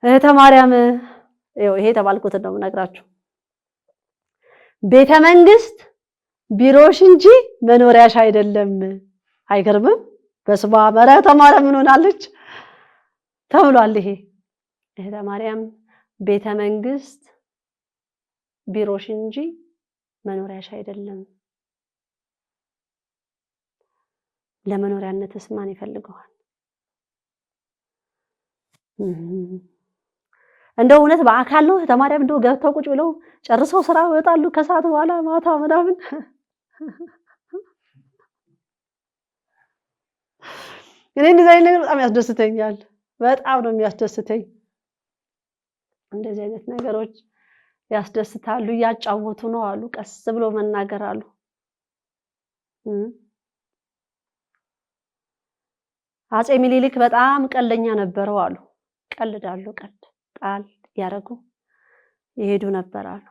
እህተ ማርያም ይሄ ተባልኩት ነው የምነግራችሁ ቤተ መንግስት ቢሮሽ እንጂ መኖሪያሽ አይደለም አይገርምም በስመ አብ እህተ ማርያም ምን ሆናለች ተብሏል ይሄ እህተ ማርያም ቤተ መንግስት ቢሮሽ እንጂ መኖሪያሽ አይደለም ለመኖሪያነትስ ማን ይፈልገዋል እንደው እውነት በአካል ነው እህተ ማርያም እንደው ገብተው ቁጭ ብለው ጨርሰው ስራ ይወጣሉ ከሰዓት በኋላ ማታ ምናምን እኔ እንደዚህ አይነት ነገር በጣም ያስደስተኛል በጣም ነው የሚያስደስተኝ እንደዚህ አይነት ነገሮች ያስደስታሉ ያጫወቱ ነው አሉ ቀስ ብሎ መናገር አሉ አፄ ሚኒሊክ በጣም ቀልደኛ ነበሩ አሉ ቀልዳሉ ቀልድ ቃል ያረጉ ይሄዱ ነበር አሉ